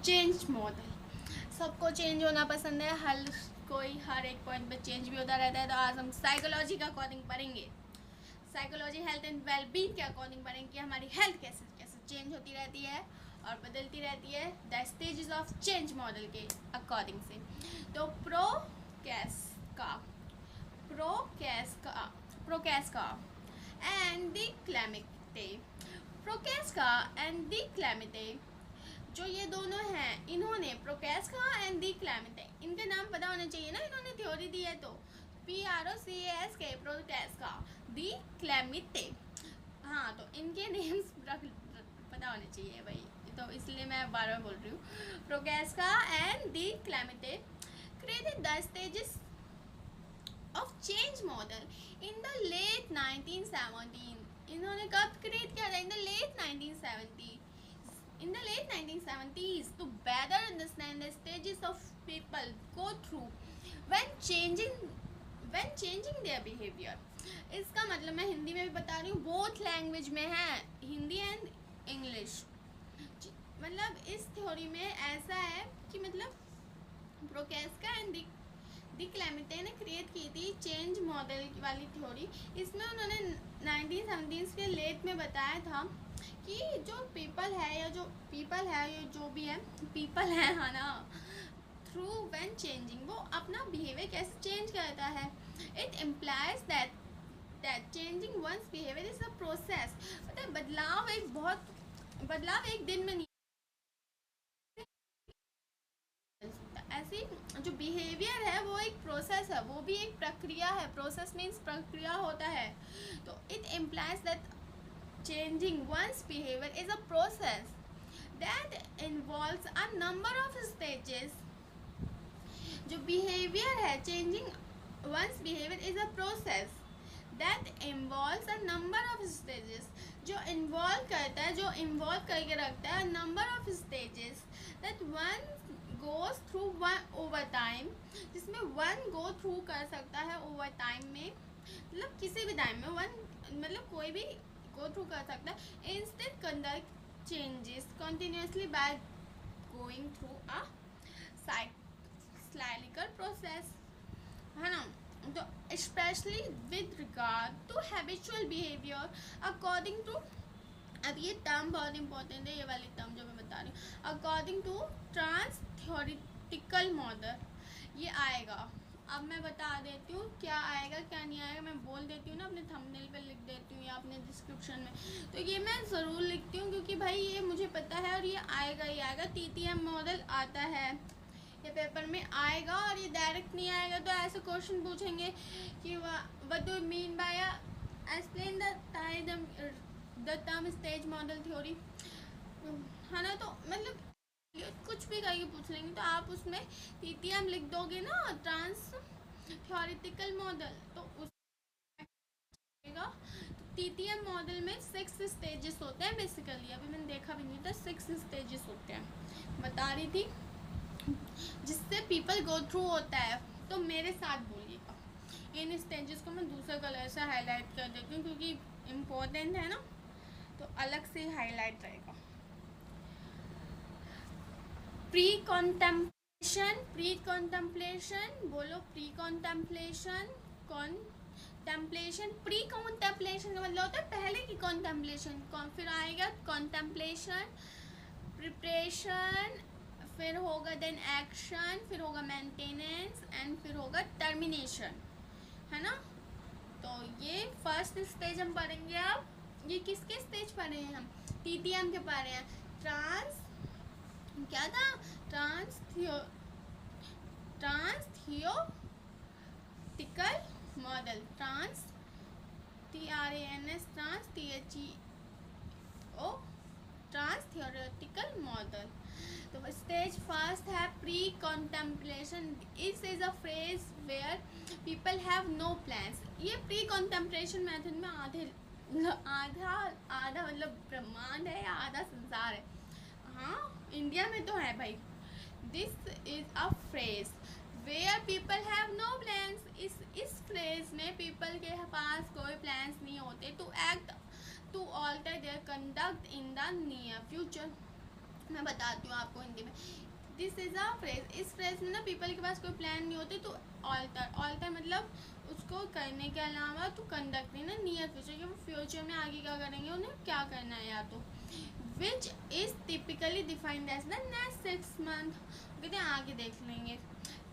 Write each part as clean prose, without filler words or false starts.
Change model. सबको change होना पसंद है, हर एक पॉइंट पे चेंज भी होता रहता है। तो आज हम साइकोलॉजी के अकॉर्डिंग पढ़ेंगे, साइकोलॉजी हेल्थ एंड वेलबींग के अकॉर्डिंग पढ़ेंगे कि हमारी हेल्थ कैसे कैसे चेंज होती रहती है और बदलती रहती है the stages of change model के अकॉर्डिंग से। तो प्रोकेस्का प्रोकेस्का एंड द क्लेमिटे प्रोकेस्का एंड द क्लेमिटे, जो ये दोनों हैं, इन्होंने प्रोकेस्का एंड दी क्लेमिटे, इनके नाम पता होने चाहिए ना, इन्होंने थ्योरी दी है। तो PROCASK प्रोकेस्का, दी क्लेमिटे, हाँ तो इनके नेम्स पता होने चाहिए भाई, तो इसलिए मैं बार बार बोल रही हूँ। Prochaska and DiClemente created the stages of change model in the late 1917। इन्होंने कब क्रिएट किया था? In the late 1970, in the late 1970s, to better understand the stages of people go through when changing their behavior। इसका मतलब मैं हिंदी में भी बता रही हूँ, बोथ लैंग्वेज में है, हिंदी एंड इंग्लिश। मतलब इस थ्योरी में ऐसा है कि मतलब प्रोकेस्का एंड दी क्लेमिटे ने क्रिएट की थी चेंज मॉडल वाली थ्योरी। इसमें उन्होंने 1970s के लेट में बताया था कि जो पीपल है या जो भी है पीपल है, हाँ ना, थ्रू व्हेन चेंजिंग, वो अपना बिहेवियर कैसे चेंज करता है। It implies that changing one's behaviour is a process. मतलब बदलाव एक दिन में नहीं, ऐसी जो बिहेवियर है वो एक प्रोसेस है, वो भी एक प्रक्रिया है। प्रोसेस मीन्स प्रक्रिया होता है। तो it implies that changing one's behavior is a process that involves a number of stages। जो behavior है, changing one's behavior is a process that involves a number of stages, जो involve करता है, जो involve करके रखता है number of stages that one goes through one over time, जिसमें one go through कर सकता है over time में, मतलब किसी भी टाइम में one, मतलब कोई भी go through कर सकता है। Instead conduct changes continuously by going through a cyclical process, है ना। तो especially with regard to habitual behavior according to, अब ये टर्म बहुत इंपॉर्टेंट है, ये वाली टर्म जो मैं बता रही हूँ, according to transtheoretical model, ये आएगा। अब मैं बता देती हूँ क्या आएगा क्या नहीं आएगा, मैं बोल देती हूँ ना, अपने थंबनेल पे लिख देती हूँ या अपने डिस्क्रिप्शन में। तो ये मैं ज़रूर लिखती हूँ क्योंकि भाई ये मुझे पता है और ये आएगा ही आएगा। TTM मॉडल आता है, ये पेपर में आएगा, और ये डायरेक्ट नहीं आएगा तो ऐसे क्वेश्चन पूछेंगे कि what do you mean by explain the term stage model theory, है ना। तो मतलब कुछ भी करके पूछ लेंगे, तो आप उसमें TTM लिख दोगे ना, ट्रांस थ्योरेटिकल मॉडल, तो उस TTM मॉडल में 6 स्टेजेस होते हैं बेसिकली। अभी मैंने देखा भी नहीं था, 6 स्टेजेस होते हैं, बता रही थी, जिससे पीपल गो थ्रू होता है। तो मेरे साथ बोलिएगा, इन स्टेजेस को मैं दूसरे कलर से हाईलाइट कर देती हूँ क्योंकि इम्पोर्टेंट है ना, तो अलग से हाईलाइट रहेगा। प्री कॉन्टेम्पलेशन बोलो, प्री कॉन्टेम्पलेशन प्री कॉन्टेम्पलेशन का मतलब होता है पहले की कॉन्टेम्पलेशन, फिर आएगा कॉन्टेम्पलेशन, प्रिपरेशन, फिर होगा देन एक्शन, फिर होगा मेंटेनेंस एंड फिर होगा टर्मिनेशन, है ना। तो ये फर्स्ट स्टेज हम पढ़ेंगे। अब ये किसके स्टेज पढ़ रहे हैं हम? TTM के पढ़ रहे हैं। ट्रांस क्या था? Transtheoretical model, TRANS transtheoretical model. तो स्टेज फर्स्ट है precontemplation. This is a phase where people have no plans. ये प्री कॉन्टेम्पलेशन मेथड में आधा मतलब ब्रह्मांड है या आधा संसार है, हाँ इंडिया में तो है भाई। This is a phrase where people have no plans. इस फ्रेज में पीपल के पास कोई प्लान्स नहीं होते to act to alter their conduct in the near future. मैं बताती हूँ आपको हिंदी में। This is a phrase. इस फ्रेज में ना पीपल के पास कोई प्लान नहीं होते तो ऑल्टर मतलब उसको करने के अलावा तो कंडक्ट ना नियर फ्यूचर, कि वो फ्यूचर में आगे क्या करेंगे, उन्हें क्या करना है, या तो which is typically defined as the next 6 month, कहते हैं आगे देख लेंगे।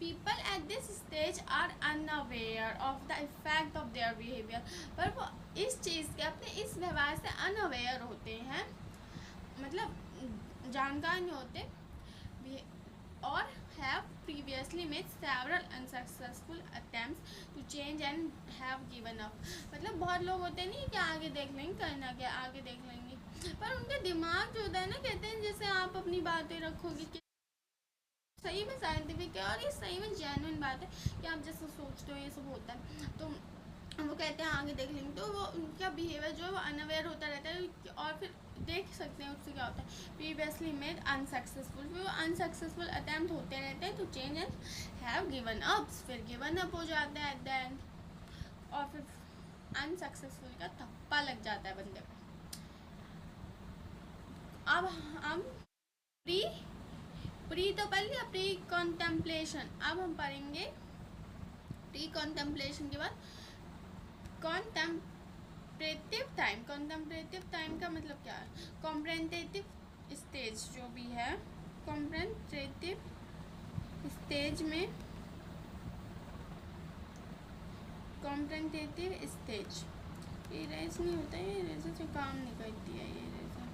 People at this stage are unaware of the effect of their behaviour, पर वो इस चीज़ के अपने इस व्यवहार से अनअवेयर होते हैं, मतलब जानकार नहीं होते, और have previously made several unsuccessful attempts to change and have given up। मतलब बहुत लोग होते नहीं कि आगे देख लेंगे, करना क्या आगे देख लेंगे, पर उनका दिमाग जो होता है ना, कहते हैं जैसे आप अपनी बातें रखोगे कि सही में साइंटिफिक है और ये सही में जेन्युइन बात है कि आप जैसा सोचते हो ये सब होता है, तो वो कहते हैं आगे देख लेंगे। तो वो उनका बिहेवियर जो है वो अनअवेयर होता रहता है, और फिर देख सकते हैं उससे क्या होता है। प्रीवियसली मेड अनसक्सेसफुल, फिर वो अनसक्सेसफुल अटैम्प्ट होते रहते हैं, तो change and have given up, फिर गिवन अप हो जाता है एट द एंड, और फिर अनसक्सेसफुल का थप्पा लग जाता है बंदे को। अब हम प्री तो पढ़ लिया, प्री कॉन्टेम्पलेशन। अब हम पढ़ेंगे प्री कॉन्टेम्पलेशन के बाद कॉन्टेम्परेटिव टाइम। कॉन्टेम्परेटिव टाइम का मतलब क्या है, कॉम्प्रेहेंसिव स्टेज जो भी है, कॉम्प्रेहेंसिव स्टेज में, कॉम्प्रेहेंसिव स्टेज, इरेज नहीं होता है, इरेजर से काम नहीं करती है ये इरेजर।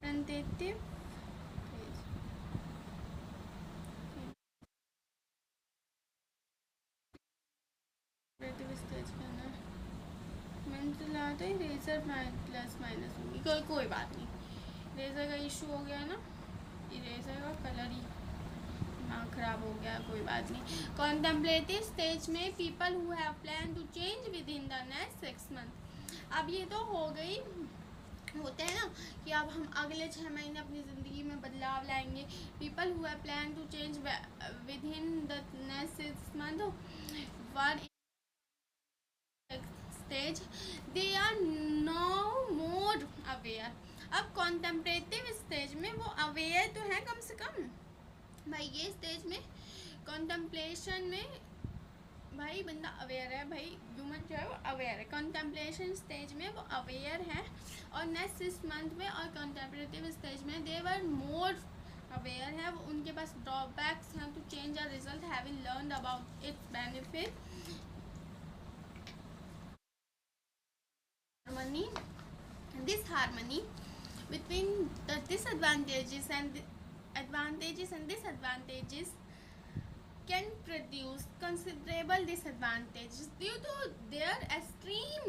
कॉम्प्रेहेंसिव स्टेज का ना मैंने तो लाया था इरेजर प्लस माइनस होगी, कोई बात नहीं, इरेजर का इशू हो गया ना, इरेजर का कलर ही दिमाग खराब हो गया, कोई बात नहीं। कॉन्टेम्पलेटिव स्टेज में people who have plan to change within the next 6 month. अब ये तो हो गई, होते हैं ना कि अब हम अगले 6 महीने अपनी ज़िंदगी में बदलाव लाएंगे। People who have plan to change within the next 6 month where stage they are no more aware. अब कॉन्टेम्परेटिव स्टेज में वो अवेयर तो है कम से कम भाई, ये स्टेज में कॉन्टेम्पलेशन में भाई बंदा अवेयर है, भाई ह्यूमन जो है वो अवेयर है। कॉन्टेम्पलेशन स्टेज में वो अवेयर है, और नेक्स्ट 6 मंथ में और कॉन्टेम्परेटिव स्टेज में दे वर मोर अवेयर है, वो उनके पास ड्रॉबैक्स हैं to change a result having learned about its benefit. This harmony between the advantages and disadvantages can produce considerable disadvantages due to their extreme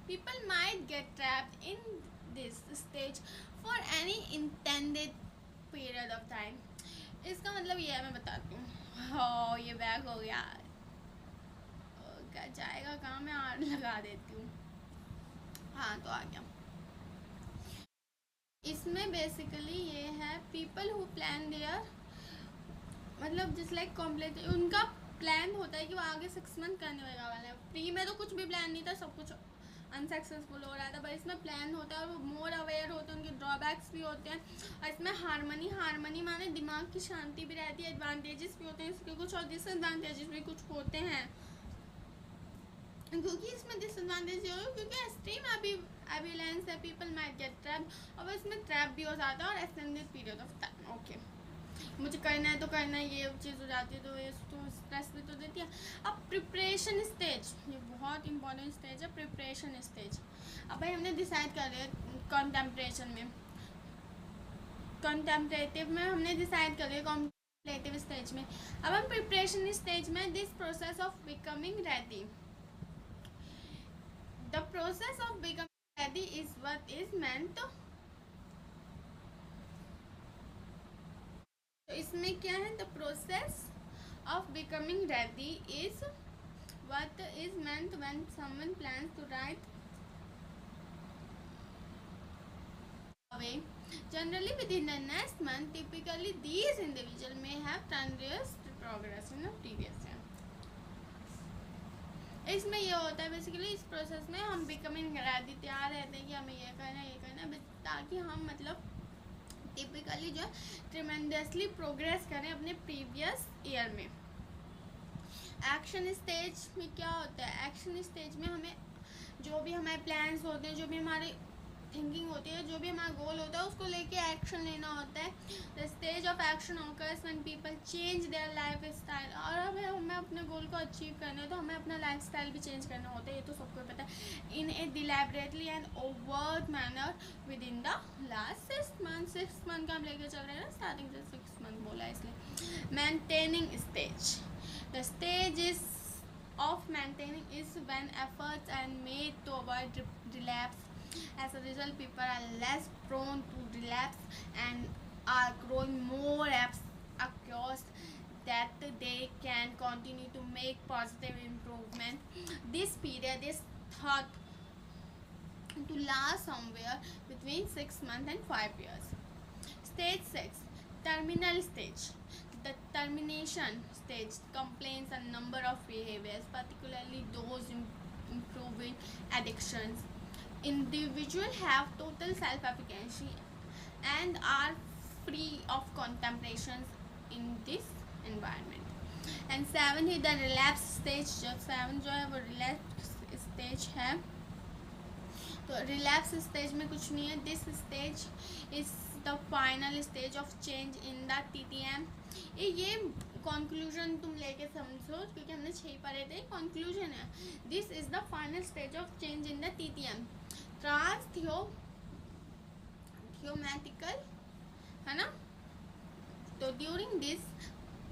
people might get trapped in this stage for any intended period of time। इसका मतलब ये है, मैं बताती हूँ। हो ये bag हो गया, क्या जाएगा कहाँ, मैं आर लगा देती हूँ। हाँ तो आ गया। इसमें बेसिकली ये है पीपल हु प्लान देयर, मतलब जिस लाइक कॉम्प्लेट उनका प्लान होता है कि वो आगे 6 मंथ करने वाला है। प्री में तो कुछ भी प्लान नहीं था, सब कुछ अनसक्सेसफुल हो रहा था, पर इसमें प्लान होता है और वो मोर अवेयर होते हैं, उनके ड्रॉबैक्स भी होते हैं, और इसमें हारमनी माने दिमाग की शांति भी रहती है, एडवांटेजेस भी होते हैं इसके कुछ, और डिसएडवांटेजेस भी कुछ होते हैं। क्योंकि इसमें डिसएडवांटेज ये हो क्योंकि एक्सट्रीम एविलेंस है, पीपल माइट गेट ट्रैप, और इसमें ट्रैप भी हो जाता है, और extended period of time. Okay, मुझे करना है तो करना है, ये चीज़ हो जाती है तो ये तो स्ट्रेस भी तो देती है। अब प्रिपरेशन स्टेज, ये बहुत इंपॉर्टेंट स्टेज है, प्रिपरेशन स्टेज। अब भाई हमने डिसाइड कर लिया कॉन्टेम्परेशन में, कॉन्टेम्परेटिव में हमने डिसाइड कर लिया कॉम्परेटिव स्टेज में। अब हम प्रिपरेशन स्टेज में this process of becoming ready, the process of becoming ready is what is meant। तो इसमें क्या है, the process of becoming ready is what is meant when someone plans to write away generally within the next month। Typically these individuals may have tremendous progress in the previous year। इसमें ये होता है basically, इस process में हम becoming ready, तैयार रहते हैं कि हमें ये करना है, ये करना है, ताकि हम मतलब टिपिकली जो है ट्रिमेंडसली प्रोग्रेस करें अपने प्रीवियस ईयर में। एक्शन स्टेज में क्या होता है? एक्शन स्टेज में हमें जो भी हमारे प्लान्स होते हैं, जो भी हमारी थिंकिंग होती है, जो भी हमारा गोल होता है, उसको लेके एक्शन लेना होता है। The stage of action occurs when people change their life style. और हमें अपने गोल को अचीव करना है तो हमें अपना लाइफ स्टाइल भी चेंज करना होता है, ये तो सबको पता है। In a deliberately and overt manner within the last 6 month का हम लेके चल रहे हैं ना, स्टार्टिंग से 6 मंथ बोला है इसलिए। Maintaining stage, the stage is of maintaining is when efforts are made to avoid relapse. As a result, people are less prone to relapse and are growing more across that they can continue to make positive improvement. This period is thought to last somewhere between 6 months and 5 years. Stage 6, terminal stage. The termination stage complains a number of behaviors, particularly those improving addictions. Individuals have total self-efficacy and are free of contemplations in this environment. And 7 he the relapse stage, जब 7 जो है वो relapse stage है, तो relapse stage में कुछ नहीं है। This stage is the final stage of change in the TTM। ये कंक्लूजन तुम लेके समझो, क्योंकि हमने 6 पढ़े थे, कंक्लूजन है। This is the final stage of change in the TTM। Transtheoretical है ना। तो during this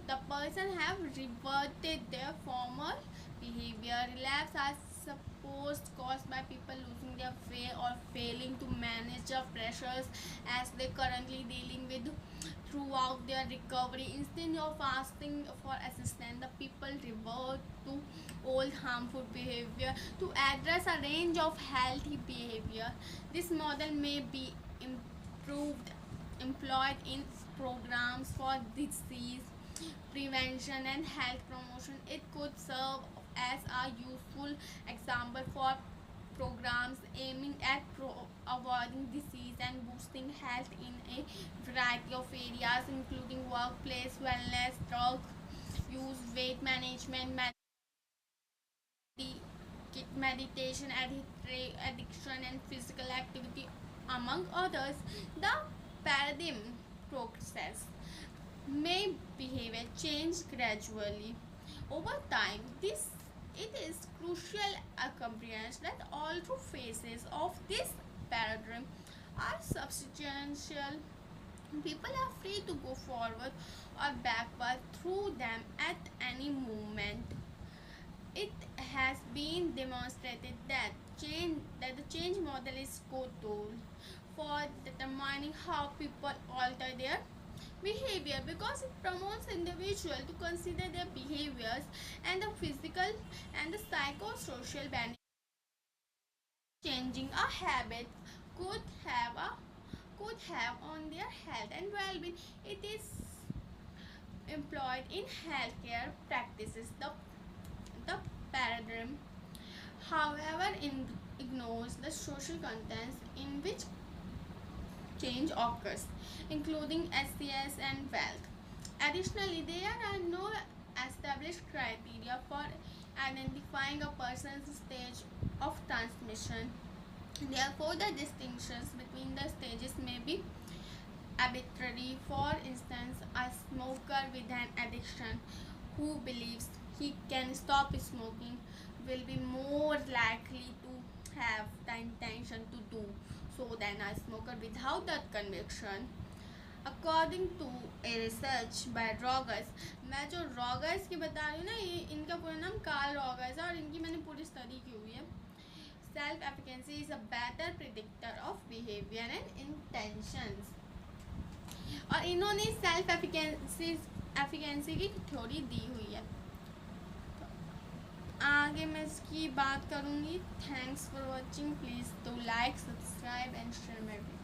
the person have reverted their former behaviour. Relapse are supposed caused by people losing their way or failing to manage the pressures as they currently dealing with throughout their recovery. Instead of asking for assistance, the people revert to old harmful behavior to address a range of healthy behavior. This model may be employed in programs for disease prevention and health promotion. It could serve as a useful example for programs aiming at avoiding disease and boosting health in a variety of areas, including workplace wellness, drug use, weight management, meditation, addiction, and physical activity, among others. The paradigm process may behavior change gradually over time. It is crucial to comprehend that all two phases of this paradigm are substantial. People are free to go forward or backward through them at any moment. It has been demonstrated that the change model is good tool for determining how people alter their behavior, because it promotes individuals to consider their behaviors and the physical and the psychosocial benefits changing a habit could have on their health and well-being. It is employed in healthcare practices. The paradigm, however, ignores the social contexts in which change occurs, including SCS and wealth. Additionally, there are no established criteria for identifying a person's stage of transmission. Therefore, the distinctions between the stages may be arbitrary. For instance, a smoker with an addiction who believes he can stop smoking will be more likely to have the intention to do so than a smoker without that conviction. According to a research by Rogers, मैं जो Rogers की बता रही हूँ ना, ये इनका पूरा नाम कार्ल रॉगर्स है और इनकी मैंने पूरी स्टडी की हुई है। Self efficacy is a better predictor of behaviour and intentions. और इन्होंने सेल्फ एफिकेंसी की थ्योरी दी हुई है। आगे मैं इसकी बात करूँगी। Thanks for watching. Please do like, subscribe and share my video.